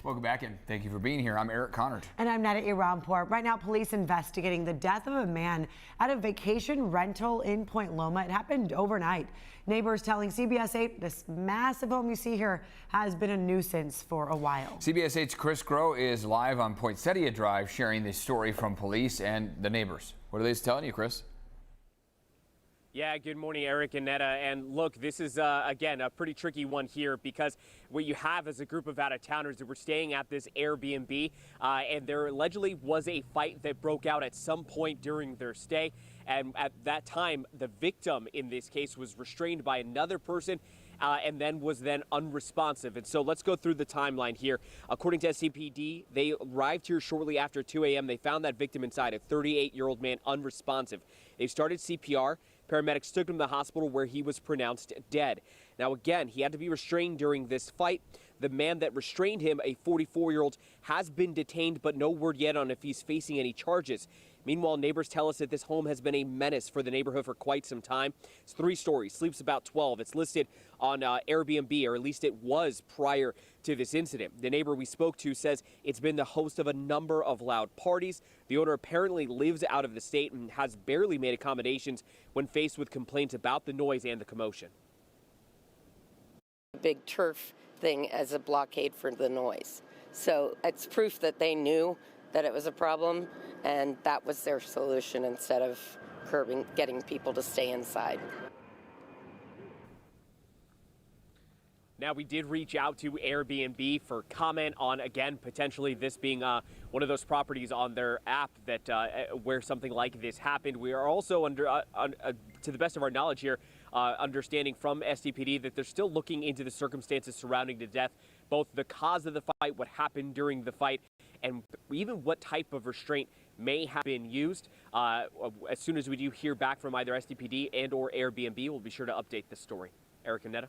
Welcome back and thank you for being here. I'm Eric Connard. And I'm Netta Irampur. Right now, police investigating the death of a man at a vacation rental in Point Loma. It happened overnight. Neighbors telling CBS 8 this massive home you see here has been a nuisance for a while. CBS 8's Chris Groh is live on Poinsettia Drive sharing this story from police and the neighbors. What are they telling you, Chris? Yeah, good morning, Eric and Netta. And look, this is, again, a pretty tricky one here because what you have is a group of out-of-towners that were staying at this Airbnb, and there allegedly was a fight that broke out at some point during their stay. And at that time, the victim in this case was restrained by another person and then was unresponsive. And so let's go through the timeline here. According to SCPD, they arrived here shortly after 2 a.m. They found that victim inside, a 38-year-old man, unresponsive. They started CPR. Paramedics took him to the hospital where he was pronounced dead. Now, again, he had to be restrained during this fight. The man that restrained him, a 44-year-old, has been detained, but no word yet on if he's facing any charges. Meanwhile, neighbors tell us that this home has been a menace for the neighborhood for quite some time. It's 3 stories, sleeps about 12. It's listed on Airbnb, or at least it was prior to this incident. The neighbor we spoke to says it's been the host of a number of loud parties. The owner apparently lives out of the state and has barely made accommodations when faced with complaints about the noise and the commotion. Big turf thing as a blockade for the noise. So it's proof that they knew that it was a problem, and that was their solution instead of getting people to stay inside. Now, we did reach out to Airbnb for comment on, again, potentially this being one of those properties on their app that where something like this happened. We are also to the best of our knowledge here, understanding from SDPD that they're still looking into the circumstances surrounding the death, both the cause of the fight, what happened during the fight, and even what type of restraint may have been used. As soon as we do hear back from either SDPD and or Airbnb, we'll be sure to update this story. Eric and Netta.